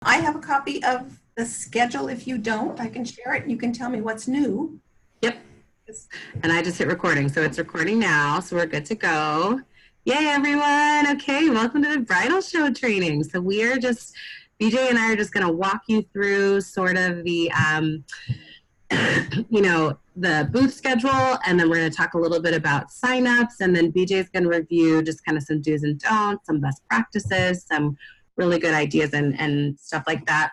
I have a copy of the schedule. If you don't, I can share it and you can tell me what's new. Yep. And I just hit recording. So it's recording now. So we're good to go. Yay, everyone. Okay, welcome to the bridal show training. So we are just, BJ and I are just going to walk you through sort of the, the booth schedule, and then we're going to talk a little bit about signups, and then BJ is going to review just kind of some do's and don'ts, some best practices, some really good ideas and stuff like that.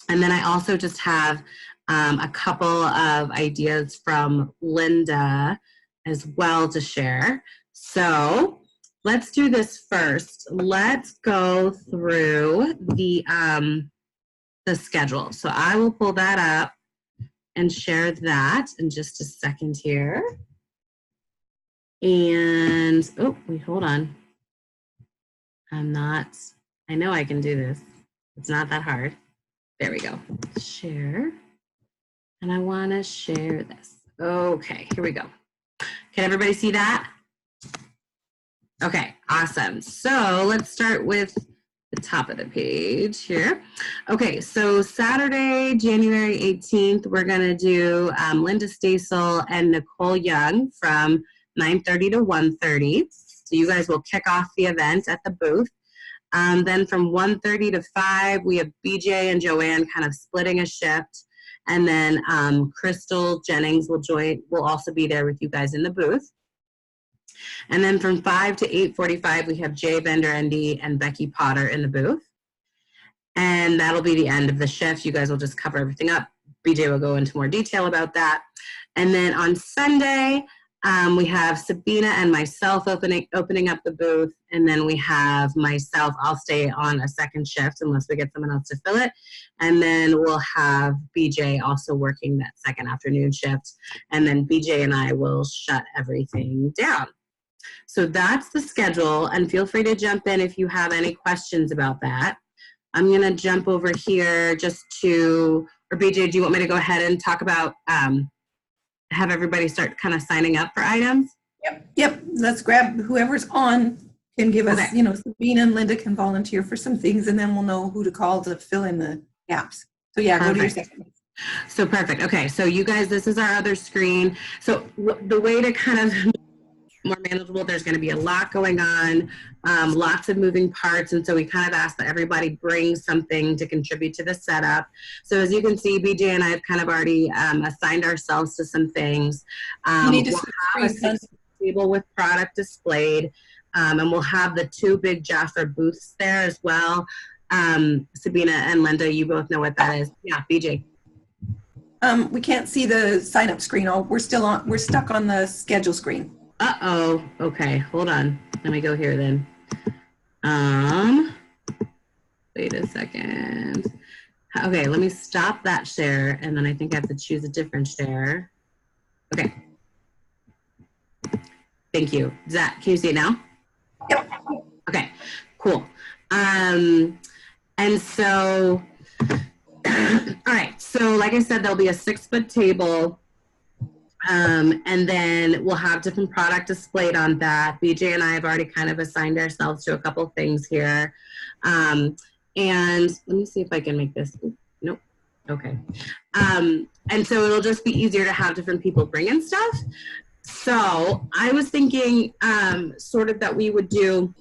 And then I also just have a couple of ideas from Linda as well to share. So let's do this first. Let's go through the schedule. So I will pull that up and share that in just a second here. And, oh, wait, hold on. I know I can do this. It's not that hard. There we go. Share. And I want to share this. Okay, here we go. Can everybody see that? Okay, awesome. So let's start with the top of the page here. Okay, so Saturday, January 18th, we're going to do Linda Stasel and Nicole Young from 9:30 to 1:30. So you guys will kick off the event at the booth. Then from 1:30 to 5, we have BJ and Joanne kind of splitting a shift. And then Crystal Jennings will also be there with you guys in the booth. And then from 5 to 8:45, we have Jay Vanderendy and Becky Potter in the booth. And that'll be the end of the shift. You guys will just cover everything up. BJ will go into more detail about that. And then on Sunday, we have Sabina and myself opening up the booth. And then we have myself, I'll stay on a second shift unless we get someone else to fill it. And then we'll have BJ also working that second afternoon shift. And then BJ and I will shut everything down. So that's the schedule, and feel free to jump in if you have any questions about that. I'm going to jump over here just to, or BJ, do you want me to go ahead and talk about, have everybody start kind of signing up for items? Yep. Let's grab whoever's on can give us, okay. Sabina and Linda can volunteer for some things, and then we'll know who to call to fill in the gaps. So yeah, Perfect. Go to your second. So perfect. Okay, so you guys, this is our other screen. So the way to kind of more manageable, there's going to be a lot going on, lots of moving parts, and so we kind of ask that everybody bring something to contribute to the setup. So as you can see, BJ and I have kind of already assigned ourselves to some things. We'll have a table with product displayed, and we'll have the two big Jaffa booths there as well. Sabina and Linda, you both know what that is. Yeah, BJ. We can't see the sign-up screen. We're stuck on the schedule screen. Uh-oh. Okay, hold on. Let me go here then. Wait a second. Okay, let me stop that share, and then I think I have to choose a different share. Okay. Thank you. Can you see it now? Yep. Okay, cool. And so, all right, so like I said, there'll be a 6-foot table. And then we'll have different product displayed on that. BJ and I have already kind of assigned ourselves to a couple things here. And let me see if I can make this. Nope. Okay. And so it'll just be easier to have different people bring in stuff. So I was thinking sort of that we would do,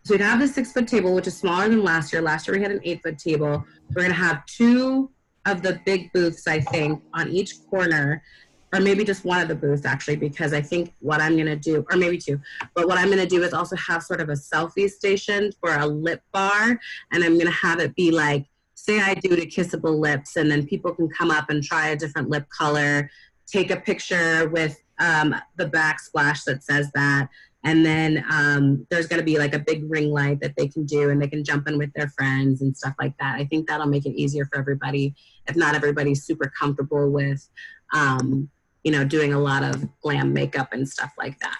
so we'd have the 6-foot table, which is smaller than last year. Last year we had an 8-foot table. We're going to have 2 of the big booths, I think, on each corner. Or maybe just one of the booths, actually, because I think what I'm going to do, or maybe 2, but what I'm going to do is also have sort of a selfie station for a lip bar, and I'm going to have it be like, say I do to Kissable Lips, and then people can come up and try a different lip color, take a picture with the backsplash that says that, and then there's going to be like a big ring light that they can do, and they can jump in with their friends and stuff like that. I think that'll make it easier for everybody, if not everybody's super comfortable with doing a lot of glam makeup and stuff like that.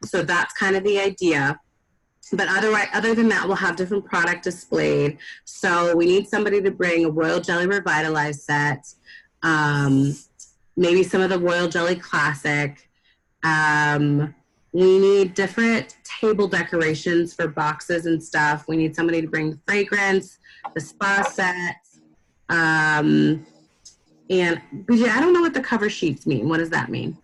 So that's kind of the idea. But other than that, we'll have different product displayed. So we need somebody to bring a Royal Jelly Revitalized set, maybe some of the Royal Jelly Classic. We need different table decorations for boxes and stuff. We need somebody to bring fragrance, the spa set. And Bridget, I don't know what the cover sheets mean. What does that mean?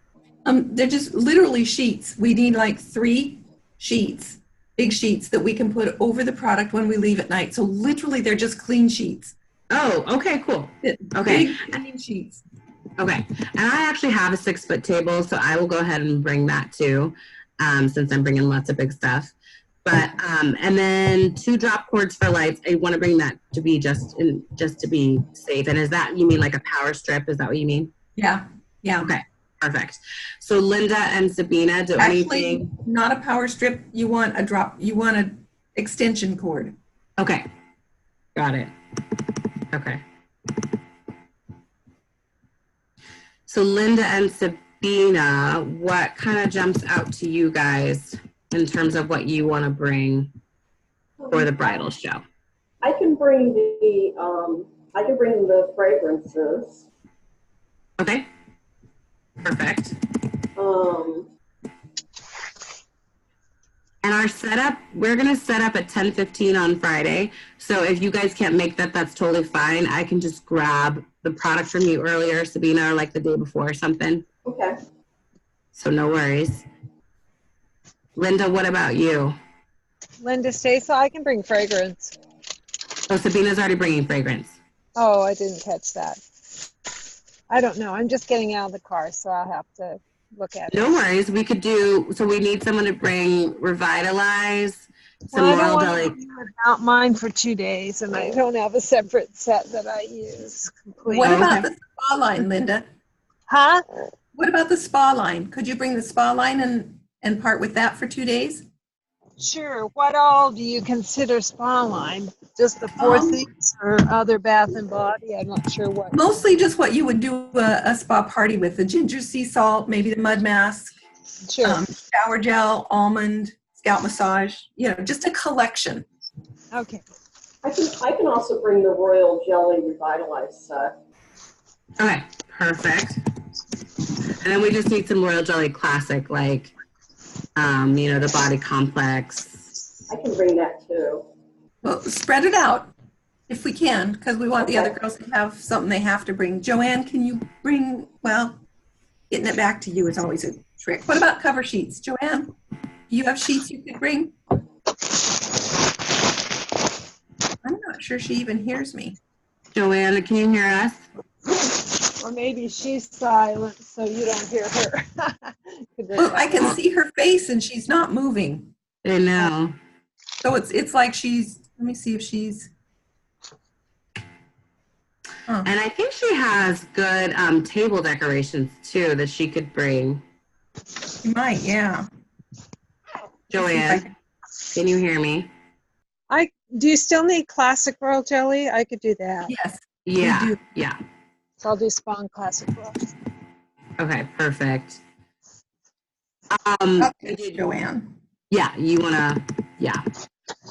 They're just literally sheets. We need like 3 sheets, big sheets that we can put over the product when we leave at night. So literally they're just clean sheets. Oh, okay, cool. Okay. Big clean sheets. Okay. And I actually have a 6-foot table, so I will go ahead and bring that too, since I'm bringing lots of big stuff. But, and then 2 drop cords for lights. I want to bring that to be just to be safe. And is that, you mean like a power strip? Is that what you mean? Yeah. Yeah. Okay. Perfect. So Linda and Sabina, do Actually, anything? not a power strip. You want an extension cord. Okay. Got it. Okay. So Linda and Sabina, what kind of jumps out to you guys in terms of what you want to bring for the bridal show? I can bring the fragrances. Okay. Perfect. And our setup, we're going to set up at 10:15 on Friday. So if you guys can't make that, that's totally fine. I can just grab the product from you earlier, Sabina, or like the day before or something. Okay. So no worries. Linda, what about you? Linda stays, so I can bring fragrance. Oh, Sabina's already bringing fragrance. Oh, I didn't catch that. I don't know. I'm just getting out of the car, so I'll have to look at it. No worries. We could do, so we need someone to bring Revitalize, some Well, I don't Royal want Deli. to leave without mine for 2 days, and I don't have a separate set that I use completely. What Oh, about okay. the spa line, Linda? Huh? What about the spa line? Could you bring the spa line and part with that for 2 days? Sure. What all do you consider spa line? Just the 4 things or other bath and body? I'm not sure what. Mostly just what you would do a spa party with: the ginger sea salt, maybe the mud mask, Sure. shower gel, almond, scalp massage. Just a collection. Okay. I can also bring the Royal Jelly Revitalized set. Okay, perfect. And then we just need some Royal Jelly Classic, like, the body complex. I can bring that too. Well, spread it out if we can, because we want the Okay. other girls to have something they have to bring. Joanne, can you bring, well, getting it back to you is always a trick. What about cover sheets? Joanne, do you have sheets you could bring? I'm not sure she even hears me. Joanne, can you hear us? Or maybe she's silent, so you don't hear her. Well, I can see her face and she's not moving. I know. So it's like she's, let me see if she's. And I think she has good table decorations too that she could bring. She might, yeah. Joanne, can you hear me? Do you still need classic royal jelly? I could do that. Yes. Yeah. do. Yeah. So I'll do spawn classic royal. Okay, perfect. Okay, Joanne. Yeah, yeah.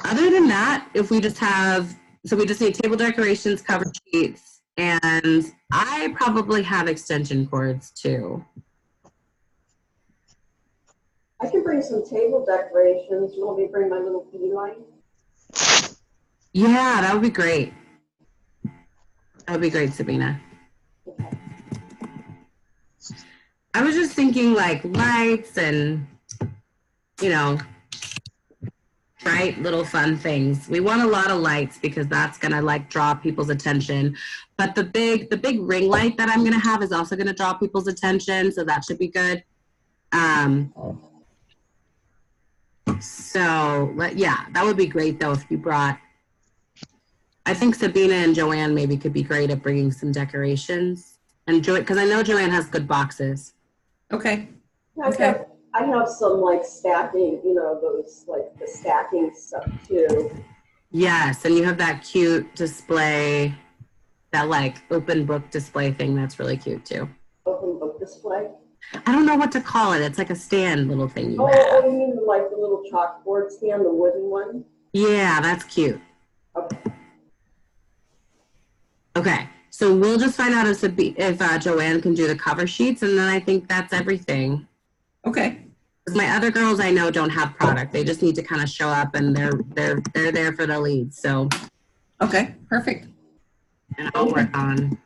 Other than that, if we just have, so we just need table decorations, cover sheets, and I probably have extension cords too. I can bring some table decorations. You want me to bring my little bee light? Yeah, that would be great. That would be great, Sabina. Okay. I was just thinking like lights and, bright little fun things. We want a lot of lights because that's gonna like draw people's attention. But the big ring light that I'm gonna have is also gonna draw people's attention, so that should be good. Yeah, that would be great though if you brought. I think Sabina and Joanne maybe could be great at bringing some decorations, and because I know Joanne has good boxes. Okay. I have some like stacking, those like the stacking stuff too. Yes, and you have that cute display, that like open book display thing that's really cute too. Open book display. I don't know what to call it. It's like a stand little thing you have. Oh, you mean like the little chalkboard stand, the wooden one? Yeah, that's cute. Okay. Okay, so we'll just find out if Joanne can do the cover sheets, and then I think that's everything. Okay. Because my other girls I know don't have product. They just need to kind of show up, and they're there for the lead. So Okay, perfect. And I'll work on.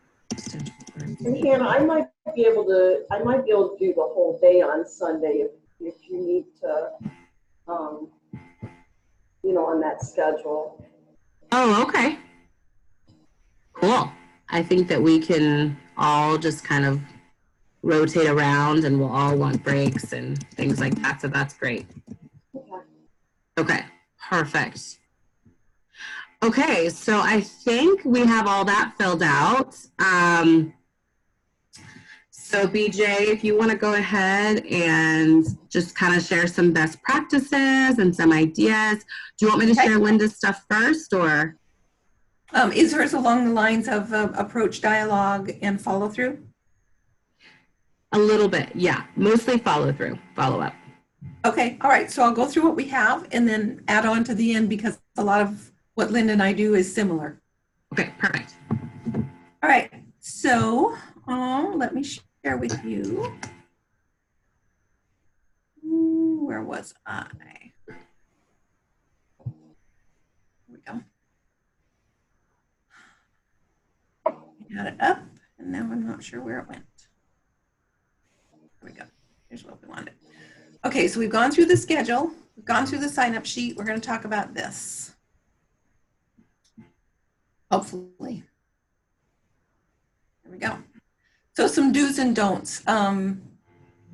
And Hannah, I might be able to do the whole day on Sunday if you need to, on that schedule. Oh, okay. Cool. I think that we can all just kind of rotate around and we'll all want breaks and things like that. So that's great. Okay. Okay, perfect. Okay, so I think we have all that filled out. So BJ, if you want to go ahead and just kind of share some best practices and some ideas. Do you want me to share Linda's stuff first or? Is hers along the lines of approach, dialogue, and follow through? A little bit, yeah. Mostly follow through, follow up. Okay, all right. So I'll go through what we have and then add on to the end because a lot of what Linda and I do is similar. Okay, perfect. All right. So let me share with you. Where was I? Here we go. I got it up and now I'm not sure where it went. There we go. Here's what we wanted. Okay, so we've gone through the schedule. We've gone through the sign-up sheet. We're going to talk about this. Hopefully. There we go. So some do's and don'ts.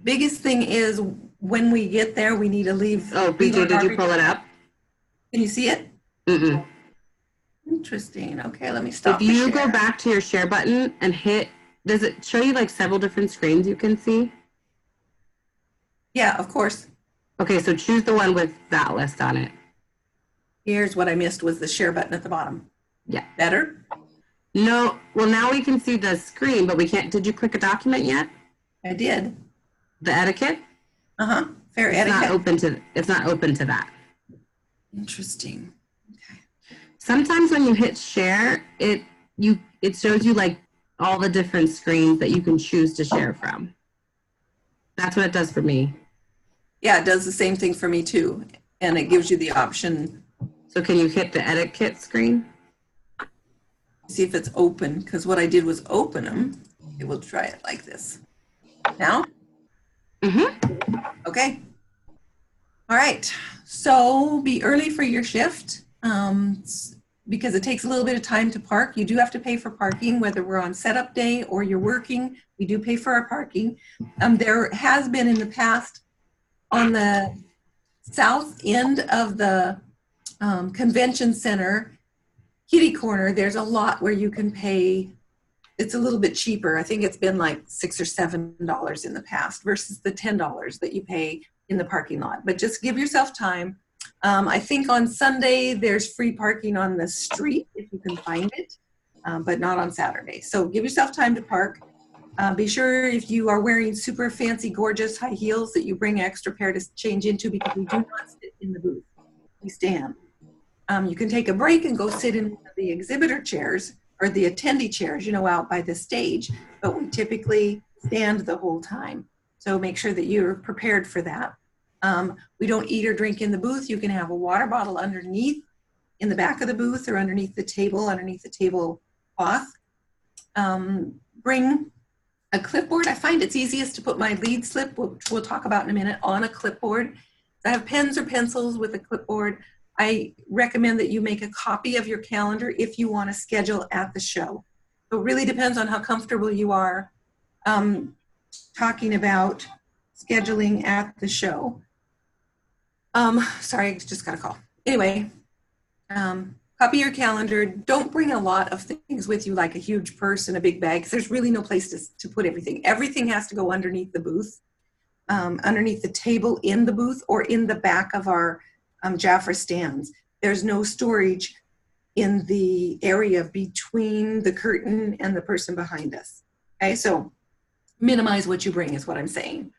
Biggest thing is when we get there, we need to leave. Oh, BJ, did you pull it up? Can you see it? Mm-mm. Interesting. Okay, let me stop. If you go back to your share button and hit, does it show you like several different screens you can see? Yeah, of course. Okay, so choose the one with that list on it. Here's what I missed was the share button at the bottom. Yeah. Better? No, well now we can see the screen, but we can't, did you click a document yet? I did. The etiquette? Uh-huh. Fair It's etiquette. it's not open to that. Interesting. Okay. Sometimes when you hit share, it shows you like all the different screens that you can choose to share from. That's what it does for me. Yeah, it does the same thing for me too. And it gives you the option. So can you hit the etiquette screen? See if it's open, because what I did was open them. Okay, we'll try it like this. Now? Mm-hmm. Okay. All right. So be early for your shift because it takes a little bit of time to park. You do have to pay for parking, whether we're on setup day or you're working. We do pay for our parking. There has been in the past on the south end of the convention center, kitty corner, there's a lot where you can pay. It's a little bit cheaper. I think it's been like $6 or $7 in the past versus the $10 that you pay in the parking lot. But just give yourself time. I think on Sunday there's free parking on the street if you can find it, but not on Saturday. So give yourself time to park. Be sure if you are wearing super fancy, gorgeous high heels that you bring an extra pair to change into because we do not sit in the booth. We stand. You can take a break and go sit in one of the exhibitor chairs or the attendee chairs, out by the stage, but we typically stand the whole time. So make sure that you're prepared for that. We don't eat or drink in the booth. You can have a water bottle underneath in the back of the booth or underneath the table cloth. Bring a clipboard. I find it's easiest to put my lead slip, which we'll talk about in a minute, on a clipboard. I have pens or pencils with a clipboard. I recommend that you make a copy of your calendar if you want to schedule at the show. So it really depends on how comfortable you are talking about scheduling at the show. Sorry, I just got a call. Anyway, copy your calendar. Don't bring a lot of things with you, like a huge purse and a big bag, because there's really no place to put everything. Everything has to go underneath the booth, underneath the table in the booth, or in the back of our Jaffa stands. There's no storage in the area between the curtain and the person behind us. Okay, so minimize what you bring is what I'm saying.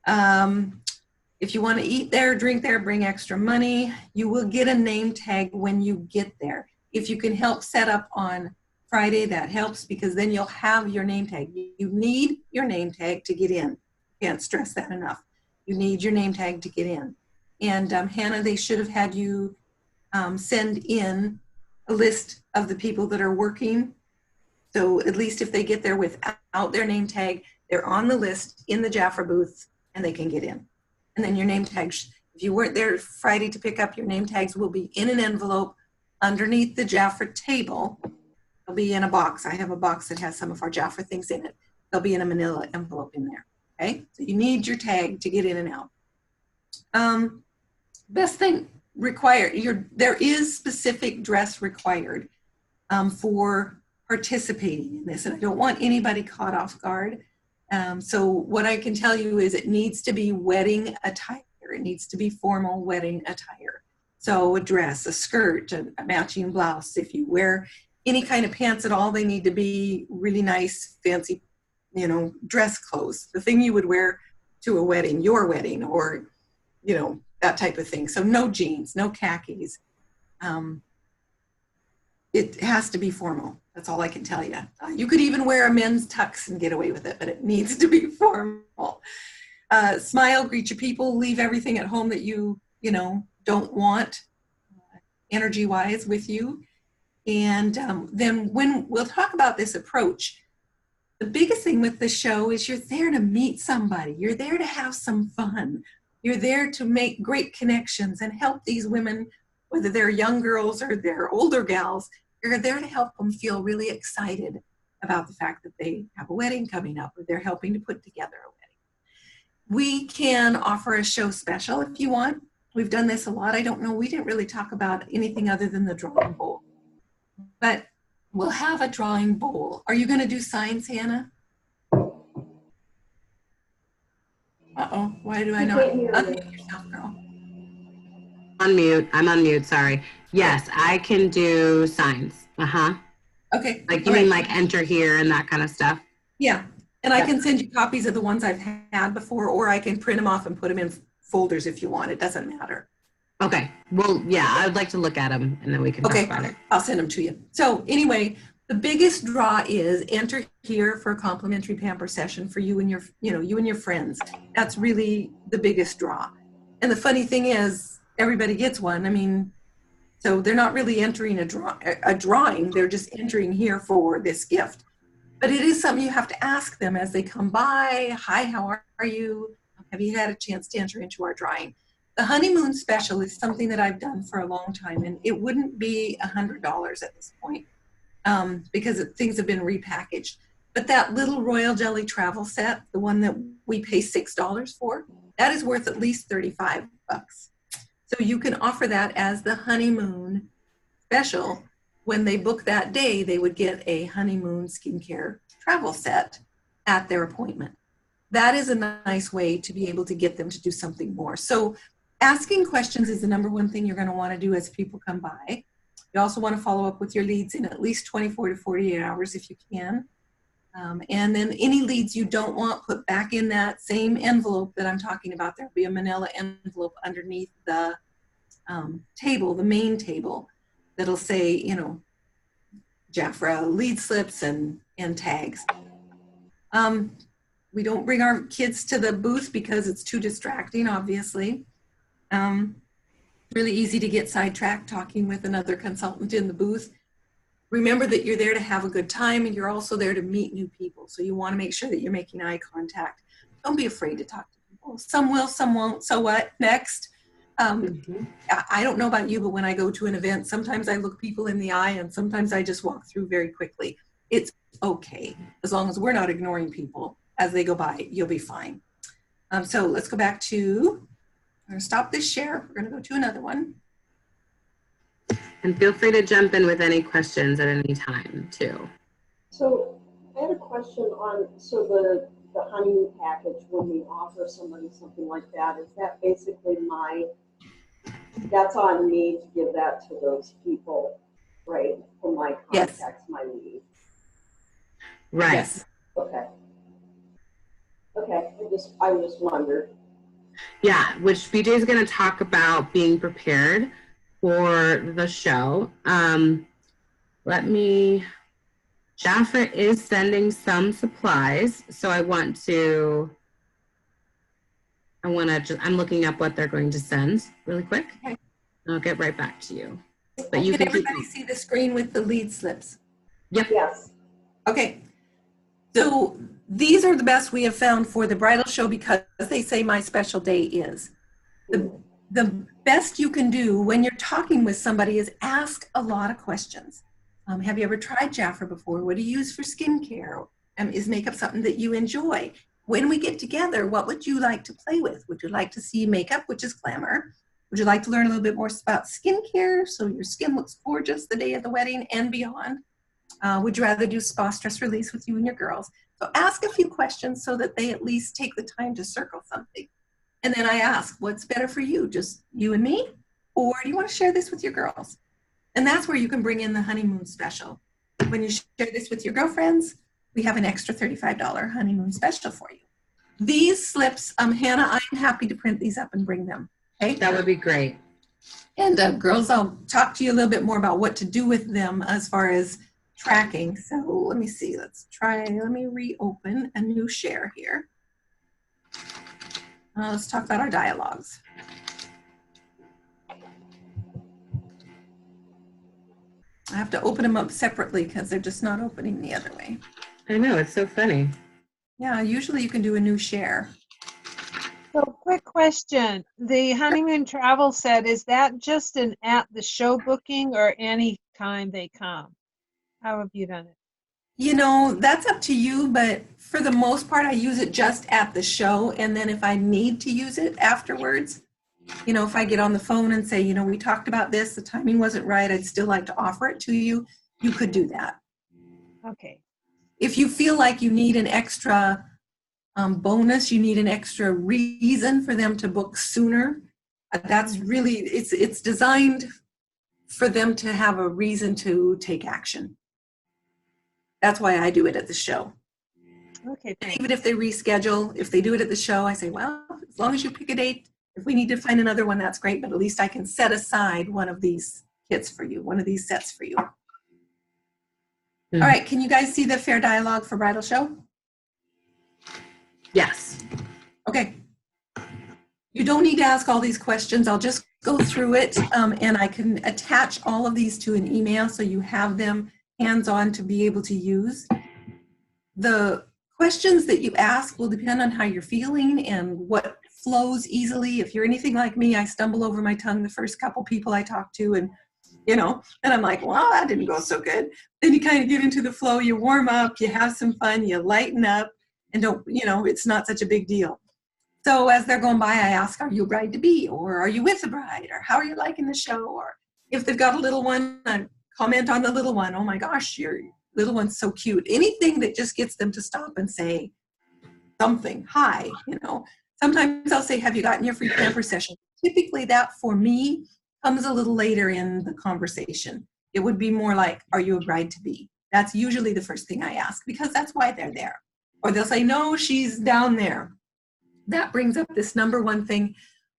If you want to eat there, drink there, bring extra money. You will get a name tag when you get there. If you can help set up on Friday, that helps because then you'll have your name tag. You need your name tag to get in. Can't stress that enough. You need your name tag to get in. And Hannah, they should have had you send in a list of the people that are working. So at least if they get there without their name tag, they're on the list in the Jafra booth and they can get in. And then your name tags, if you weren't there Friday to pick up, your name tags will be in an envelope underneath the Jafra table. They'll be in a box. I have a box that has some of our Jafra things in it. They'll be in a manila envelope in there. Okay, so you need your tag to get in and out. Best thing required, there is specific dress required for participating in this, and I don't want anybody caught off guard. So what I can tell you is it needs to be wedding attire. It needs to be formal wedding attire. So a dress, a skirt, a matching blouse. If you wear any kind of pants at all, they need to be really nice, fancy, dress clothes. The thing you would wear to a wedding, your wedding, or, that type of thing. So no jeans, no khakis. It has to be formal. That's all I can tell you. You could even wear a men's tux and get away with it, but it needs to be formal. Smile, greet your people, leave everything at home that you don't want energy-wise with you. And then when we'll talk about this approach, the biggest thing with the show is you're there to meet somebody. You're there to have some fun. You're there to make great connections and help these women, whether they're young girls or they're older gals. You're there to help them feel really excited about the fact that they have a wedding coming up, or they're helping to put together a wedding. We can offer a show special if you want. We've done this a lot. I don't know, we didn't really talk about anything other than the drawing bowl. But we'll have a drawing bowl. Are you going to do signs, Hannah? Uh-oh, why do I not unmute yourself, girl? Unmute. I'm on mute, sorry. Yes, I can do signs. Okay. Like you mean like enter here and that kind of stuff? Yeah, and I can send you copies of the ones I've had before, or I can print them off and put them in folders if you want. It doesn't matter. Okay. Well, yeah, I'd like to look at them and then we can talk about it. I'll send them to you. So anyway, the biggest draw is enter here for a complimentary pamper session for you and your, you and your friends. That's really the biggest draw. And the funny thing is, everybody gets one. I mean, so they're not really entering a drawing. They're just entering here for this gift. But it is something you have to ask them as they come by. Hi, how are you? Have you had a chance to enter into our drawing? The honeymoon special is something that I've done for a long time, and it wouldn't be $100 at this point because things have been repackaged. But that little royal jelly travel set, the one that we pay $6 for, that is worth at least $35. So you can offer that as the honeymoon special. When they book that day, they would get a honeymoon skincare travel set at their appointment. That is a nice way to be able to get them to do something more. So asking questions is the number one thing you're going to want to do as people come by. You also want to follow up with your leads in at least 24 to 48 hours if you can. And then any leads you don't want, put back in that same envelope that I'm talking about. There'll be a manila envelope underneath the table, the main table, that'll say, Jafra lead slips and tags. We don't bring our kids to the booth because it's too distracting, obviously. Really easy to get sidetracked talking with another consultant in the booth. Remember that you're there to have a good time, and you're also there to meet new people. So you want to make sure that you're making eye contact. Don't be afraid to talk to people. Some will, some won't. So what? Next. I don't know about you, but when I go to an event, sometimes I look people in the eye and sometimes I just walk through very quickly. It's okay. As long as we're not ignoring people as they go by, you'll be fine. So let's go back to, I'm going to stop this share. We're going to go to another one. And feel free to jump in with any questions at any time too. So I had a question on, so the honeymoon package, when we offer somebody something like that, is that basically that's on me to give that to those people, right? For my contacts, yes. My lead. Right. Yes. Okay. I just wondered. Yeah, which BJ is going to talk about being prepared for the show. Jafra is sending some supplies, so I'm looking up what they're going to send really quick. Okay. I'll get right back to you. But you Can can keep everybody going. see the screen with the lead slips? Yep. Yes. Okay. So these are the best we have found for the bridal show because they say my special day is. The best you can do when you're talking with somebody is ask a lot of questions. Have you ever tried Jafra before? What do you use for skincare? Is makeup something that you enjoy? When we get together, what would you like to play with? Would you like to see makeup, which is glamour? Would you like to learn a little bit more about skincare so your skin looks gorgeous the day of the wedding and beyond? Would you rather do spa stress release with you and your girls? So ask a few questions so that they at least take the time to circle something. And then I ask, what's better for you? Just you and me? Or do you want to share this with your girls? And that's where you can bring in the honeymoon special. When you share this with your girlfriends, we have an extra $35 honeymoon special for you. These slips, Hannah, I'm happy to print these up and bring them. Okay? That would be great. And girls, I'll talk to you a little bit more about what to do with them as far as tracking. So let me see, let me reopen a new share here. Let's talk about our dialogues. I have to open them up separately because they're just not opening the other way. I know, it's so funny. Yeah, usually you can do a new share. So, quick question. The honeymoon travel set, is that just an at the show booking or any time they come? How have you done it? You know, that's up to you, but for the most part, I use it just at the show. And then if I need to use it afterwards, you know, if I get on the phone and say, you know, we talked about this, the timing wasn't right, I'd still like to offer it to you, you could do that. Okay. If you feel like you need an extra bonus, you need an extra reason for them to book sooner, that's really, it's designed for them to have a reason to take action. That's why I do it at the show. Okay. And even if they reschedule, if they do it at the show, I say, well, as long as you pick a date, if we need to find another one, that's great, but at least I can set aside one of these kits for you, one of these sets for you. All right, can you guys see the fair dialogue for bridal show? Yes. Okay. You don't need to ask all these questions. I'll just go through it, and I can attach all of these to an email so you have them hands-on to be able to use. The questions that you ask will depend on how you're feeling and what flows easily. If you're anything like me, I stumble over my tongue the first couple people I talk to, and you know, and I'm like, well, that didn't go so good. Then you kind of get into the flow, you warm up, you have some fun, you lighten up, and don't, you know, it's not such a big deal. So as they're going by, I ask, are you a bride to be, or are you with the bride, or how are you liking the show? Or if they've got a little one, I comment on the little one. Oh my gosh, your little one's so cute. Anything that just gets them to stop and say something, hi, you know. Sometimes I'll say, have you gotten your free pamper session? Typically that for me comes a little later in the conversation. It would be more like, are you a bride to be? That's usually the first thing I ask because that's why they're there. Or they'll say, no, she's down there. That brings up this number one thing.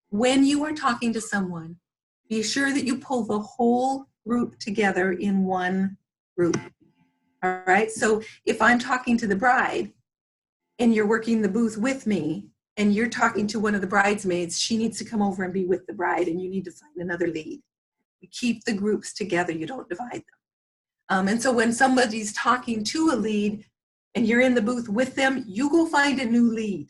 When you are talking to someone, be sure that you pull the whole group together in one group. All right. So if I'm talking to the bride and you're working the booth with me and you're talking to one of the bridesmaids, she needs to come over and be with the bride and you need to find another lead. You keep the groups together. You don't divide them. And so when somebody's talking to a lead and you're in the booth with them, you go find a new lead.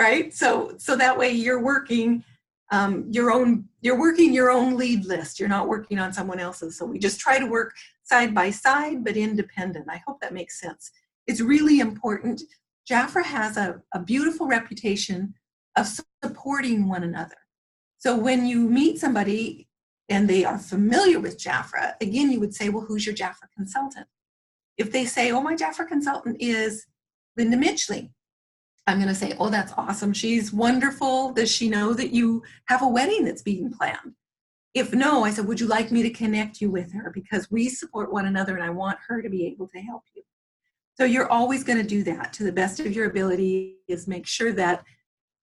Right? So that way you're working your own lead list. You're not working on someone else's. So we just try to work side by side, but independent. I hope that makes sense. It's really important. Jafra has a beautiful reputation of supporting one another. So when you meet somebody and they are familiar with Jafra, again, you would say, well, who's your Jafra consultant? If they say, oh, my Jafra consultant is Linda Mitchley, I'm going to say, oh, that's awesome. She's wonderful. Does she know that you have a wedding that's being planned? If no, I said, would you like me to connect you with her? Because we support one another and I want her to be able to help you. So you're always going to do that to the best of your ability, is make sure that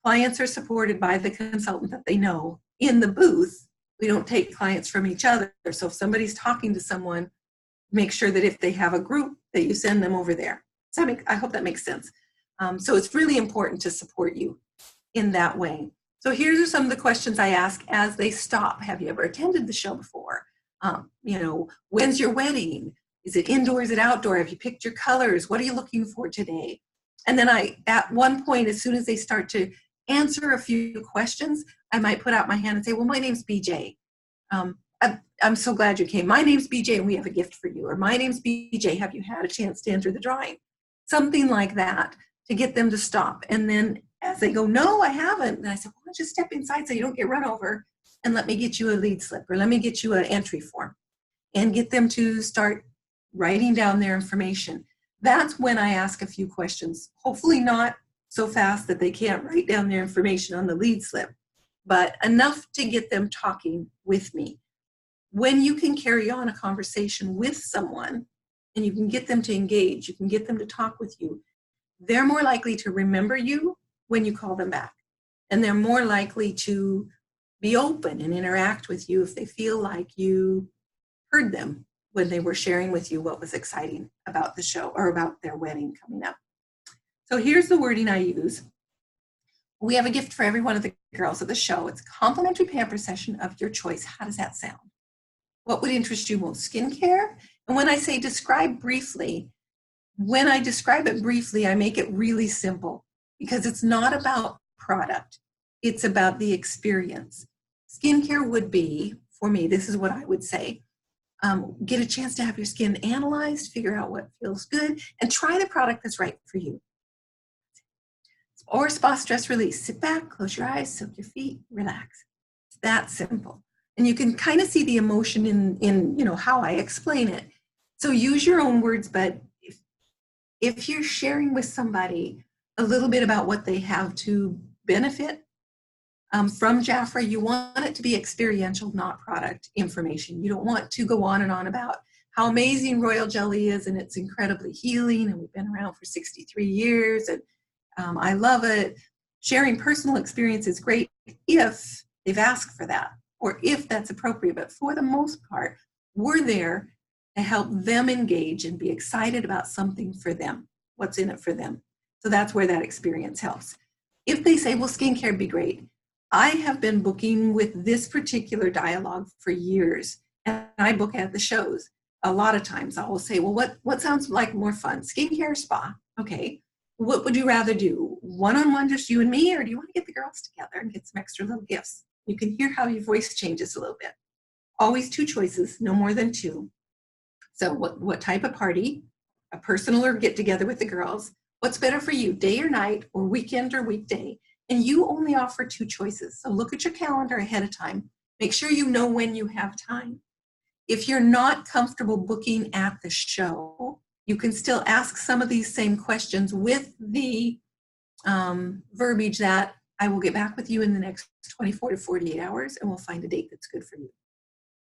clients are supported by the consultant that they know. In the booth, we don't take clients from each other. So if somebody's talking to someone, make sure that if they have a group that you send them over there. So I hope that makes sense. So it's really important to support you in that way. So here's some of the questions I ask as they stop. Have you ever attended the show before? When's your wedding? Is it indoor? Is it outdoor? Have you picked your colors? What are you looking for today? And then at one point, as soon as they start to answer a few questions, I might put out my hand and say, well, my name's BJ. I'm so glad you came. My name's BJ and we have a gift for you. Or my name's BJ. Have you had a chance to enter the drawing? Something like that to get them to stop. And then as they go, no, I haven't. And I said, well, just step inside so you don't get run over and let me get you a lead slip or let me get you an entry form and get them to start writing down their information. That's when I ask a few questions, hopefully not so fast that they can't write down their information on the lead slip, but enough to get them talking with me. When you can carry on a conversation with someone and you can get them to engage, you can get them to talk with you, they're more likely to remember you when you call them back. And they're more likely to be open and interact with you if they feel like you heard them when they were sharing with you what was exciting about the show or about their wedding coming up. So here's the wording I use. We have a gift for every one of the girls at the show. It's a complimentary pamper session of your choice. How does that sound? What would interest you most? Skincare? And when I say describe briefly, when I describe it briefly, I make it really simple because it's not about product. It's about the experience. Skincare would be, for me, this is what I would say, get a chance to have your skin analyzed, figure out what feels good, and try the product that's right for you. Or spa stress release. Sit back, close your eyes, soak your feet, relax. It's that simple. And you can kind of see the emotion in how I explain it. So use your own words, but if you're sharing with somebody a little bit about what they have to benefit from Jafra, you want it to be experiential, not product information. You don't want to go on and on about how amazing royal jelly is and it's incredibly healing and we've been around for 63 years and I love it. Sharing personal experience is great if they've asked for that or if that's appropriate. But for the most part, we're there to help them engage and be excited about something for them, what's in it for them. So that's where that experience helps. If they say, well, skincare would be great. I have been booking with this particular dialogue for years, and I book at the shows. A lot of times I will say, well, what sounds like more fun? Skincare or spa? Okay. What would you rather do? One-on-one, just you and me, or do you want to get the girls together and get some extra little gifts? You can hear how your voice changes a little bit. Always two choices, no more than two. So what type of party? A personal or get together with the girls? What's better for you, day or night, or weekend or weekday? And you only offer two choices. So look at your calendar ahead of time. Make sure you know when you have time. If you're not comfortable booking at the show, you can still ask some of these same questions with the verbiage that I will get back with you in the next 24 to 48 hours and we'll find a date that's good for you.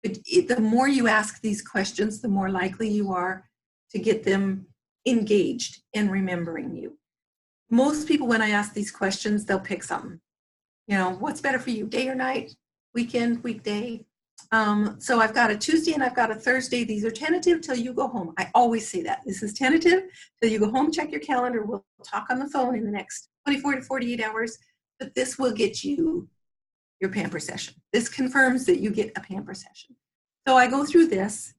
But the more you ask these questions, the more likely you are to get them engaged and remembering you. Most people, when I ask these questions, they'll pick something. What's better for you, day or night, weekend, weekday? So I've got a Tuesday and I've got a Thursday. These are tentative till you go home. I always say that. This is tentative till you go home, check your calendar. We'll talk on the phone in the next 24 to 48 hours, but this will get you your pamper session. This confirms that you get a pamper session. So I go through this.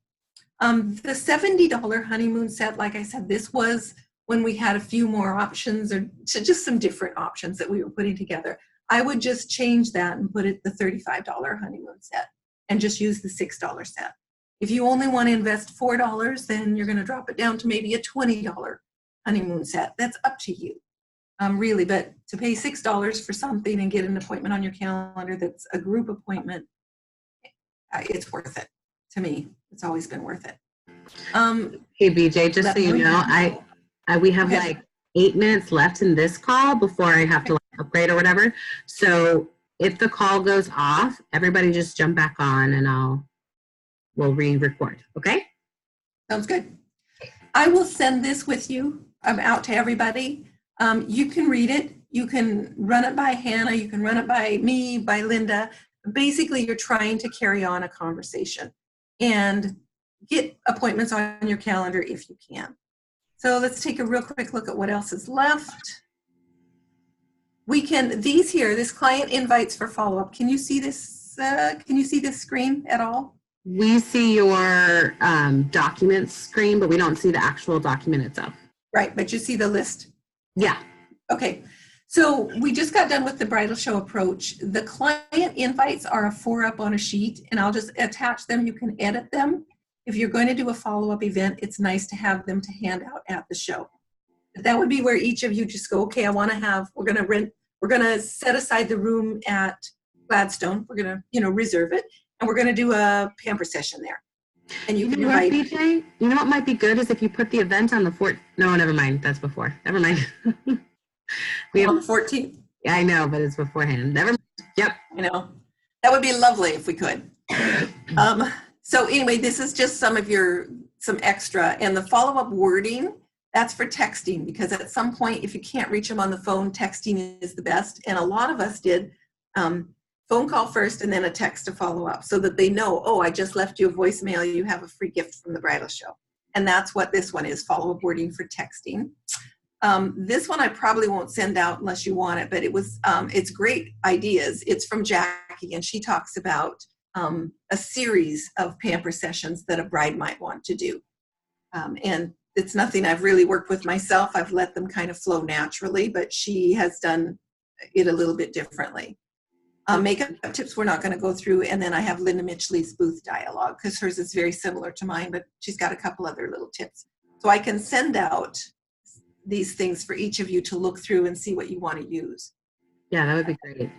The $70 honeymoon set, like I said, this was when we had a few more options or just some different options that we were putting together. I would just change that and put it the $35 honeymoon set and just use the $6 set. If you only want to invest $4, then you're going to drop it down to maybe a $20 honeymoon set. That's up to you, really. But to pay $6 for something and get an appointment on your calendar that's a group appointment, it's worth it. To me, it's always been worth it. Hey, BJ, just so you know, we have like 8 minutes left in this call before I have to upgrade or whatever. So if the call goes off, everybody just jump back on and we'll re-record. Okay? Sounds good. I will send this with you out to everybody. You can read it. You can run it by Hannah. You can run it by me, by Linda. Basically, you're trying to carry on a conversation and get appointments on your calendar if you can. So let's take a real quick look at what else is left. This client invites for follow-up. Can you see this? Can you see this screen at all? We see your documents screen, but we don't see the actual document itself. Right, but you see the list. Yeah. Okay, so we just got done with the bridal show approach. The client invites are a 4-up on a sheet, and I'll just attach them. You can edit them. If you're going to do a follow-up event, it's nice to have them to hand out at the show. But that would be where each of you just go, okay, we're going to set aside the room at Gladstone. We're going to, reserve it, and we're going to do a pamper session there. And you can invite. BJ, you know what might be good is if you put the event on the 4th. No, never mind. That's before. Never mind. We have on the 14th. Yeah, I know, but it's beforehand. Never mind. Yep. That would be lovely if we could. So anyway, this is just some extra, and the follow-up wording, that's for texting, because at some point, if you can't reach them on the phone, texting is the best. And a lot of us did phone call first and then a text to follow up so that they know, oh, I just left you a voicemail. You have a free gift from the bridal show. And that's what this one is, follow-up wording for texting. This one I probably won't send out unless you want it, but it's great ideas. It's from Jackie, and she talks about a series of pamper sessions that a bride might want to do. And it's nothing I've really worked with myself. I've let them kind of flow naturally, but she has done it a little bit differently. Makeup tips we're not going to go through, and then I have Linda Mitchley's booth dialogue because hers is very similar to mine, but she's got a couple other little tips. So I can send out these things for each of you to look through and see what you want to use. Yeah, that would be great.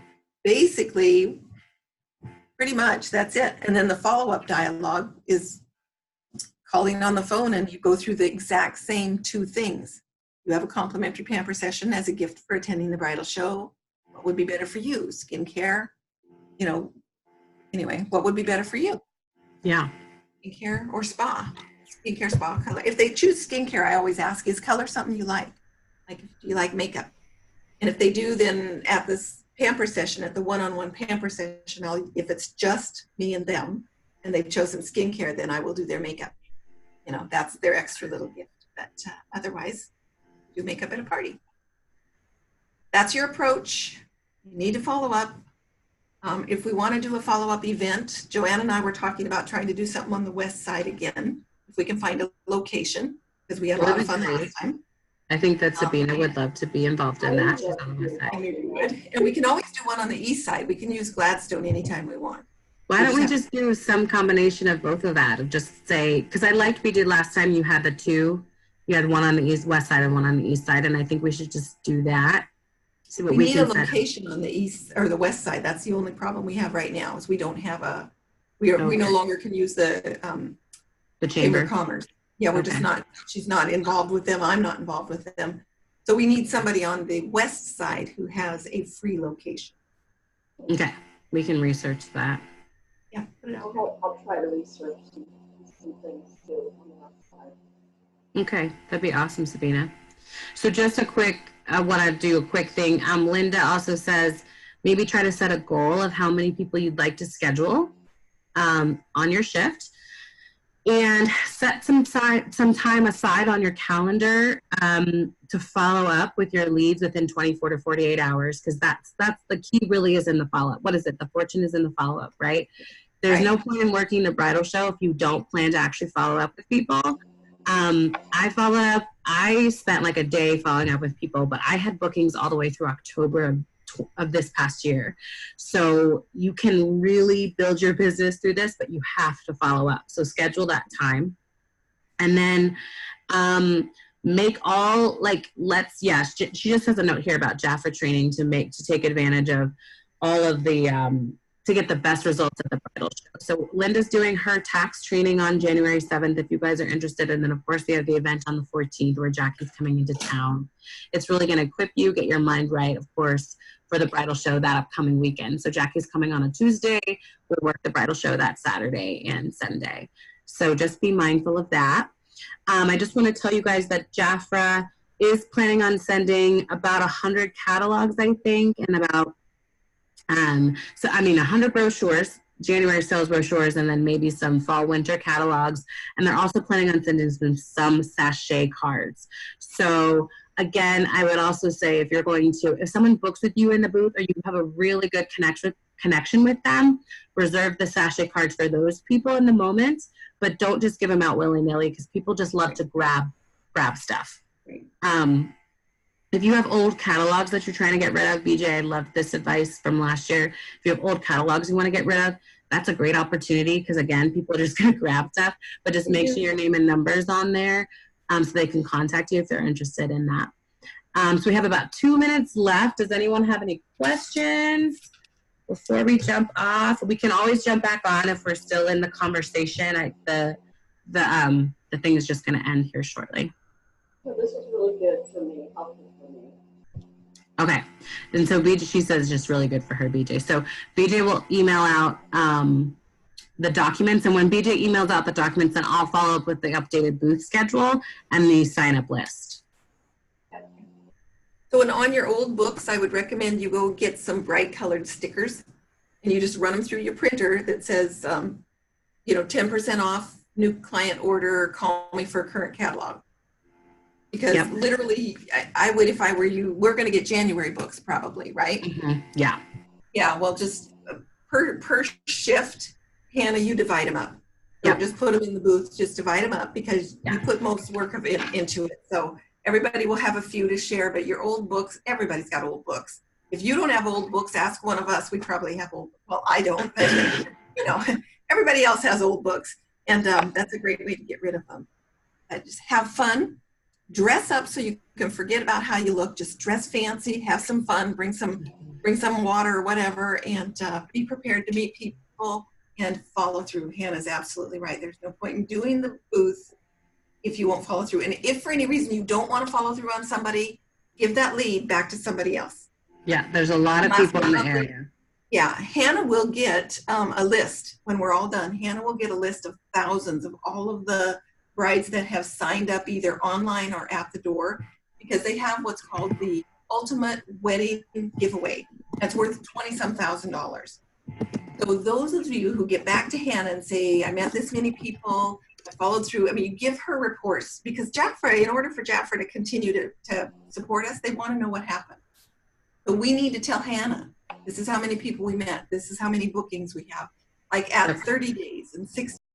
Basically, pretty much that's it. And then the follow-up dialogue is calling on the phone, and you go through the exact same 2 things. You have a complimentary pamper session as a gift for attending the bridal show. What would be better for you? Skincare, anyway, what would be better for you? Yeah. Skincare or spa? Skincare, spa, color. If they choose skincare, I always ask, is color something you like? Like, do you like makeup? And if they do, then at this pamper session, at the one-on-one pamper session, if it's just me and them, and they've chosen skincare, then I will do their makeup. That's their extra little gift. But otherwise, do makeup at a party. That's your approach. You need to follow up. If we want to do a follow-up event, Joanne and I were talking about trying to do something on the west side again, if we can find a location, because we had a lot of fun last time. I think that Sabina would love to be involved in that. She's on the west side. And we can always do one on the east side. We can use Gladstone anytime we want. Why don't we just do some combination of both of that? Of just say, because I liked we did last time, you had the 2. You had one on the west side and one on the east side, and I think we should just do that. See what we need a location on the east or the west side. That's the only problem we have right now is we don't have we no longer can use the Chamber of Commerce. Yeah, we're just not, she's not involved with them. I'm not involved with them. So we need somebody on the west side who has a free location. Okay, we can research that. Yeah, I'll try to research some things too on the west side. Okay, that'd be awesome, Sabina. So just a quick, I want to do a quick thing. Linda also says, maybe try to set a goal of how many people you'd like to schedule on your shift, and set some time aside on your calendar to follow up with your leads within 24 to 48 hours, because that's the key really is in the follow-up. What is it? The fortune is in the follow-up, right? There's no point in working the bridal show if you don't plan to actually follow up with people. I followed up. I spent like a day following up with people, but I had bookings all the way through October of this past year. So you can really build your business through this, but you have to follow up. So schedule that time. And then make all, she just has a note here about Jaffa training to take advantage of all of the, to get the best results at the bridal show. So Linda's doing her tax training on January 7th, if you guys are interested. And then of course we have the event on the 14th where Jackie's coming into town. It's really gonna equip you, get your mind right, of course, for the bridal show that upcoming weekend. So Jackie's coming on a Tuesday, we'll work the bridal show that Saturday and Sunday. So just be mindful of that. I just wanna tell you guys that Jafra is planning on sending about 100 catalogs, I think, and about 100 brochures, January sales brochures, and then maybe some fall winter catalogs. And they're also planning on sending some sachet cards. So Again, I would also say if you're going to, if someone books with you in the booth or you have a really good connection with them, reserve the sachet cards for those people in the moment, but don't just give them out willy-nilly because people just love to grab stuff. If you have old catalogs that you're trying to get rid of, BJ, I loved this advice from last year. If you have old catalogs you want to get rid of, that's a great opportunity because, again, people are just going to grab stuff, but just make sure your name and number's on there so they can contact you if they're interested in that. So we have about 2 minutes left. Does anyone have any questions before we jump off? We can always jump back on if we're still in the conversation. The thing is just going to end here shortly. So this is really good for me, helpful for me. Okay, and so BJ, she says just really good for her, BJ. So BJ will email out the documents, and when BJ emails out the documents, then I'll follow up with the updated booth schedule and the sign-up list. So on your old books, I would recommend you go get some bright colored stickers and you just run them through your printer that says, 10% off new client order, call me for a current catalog. Because literally, I would, if I were you, we're going to get January books probably, right? Mm-hmm. Yeah. Yeah, well, just per shift, Hannah, you divide them up. Don't just put them in the booth, just divide them up because you put most work of it into it. So everybody will have a few to share, but your old books, everybody's got old books. If you don't have old books, ask one of us. We probably have old, well, I don't, but everybody else has old books. And that's a great way to get rid of them. Just have fun. Dress up so you can forget about how you look. Just dress fancy, have some fun, bring some water or whatever, and be prepared to meet people and follow through. Hannah's absolutely right. There's no point in doing the booth if you won't follow through. And if for any reason you don't want to follow through on somebody, give that lead back to somebody else. Yeah, there's a lot of people in the area. Yeah, Hannah will get a list when we're all done. Hannah will get a list of thousands of all of the brides that have signed up either online or at the door because they have what's called the ultimate wedding giveaway. That's worth $20-some thousand. So those of you who get back to Hannah and say, I met this many people, I followed through, you give her reports because Jafra, in order for Jafra to continue to support us, they want to know what happened. So we need to tell Hannah, this is how many people we met. This is how many bookings we have. Like at 30 days and 60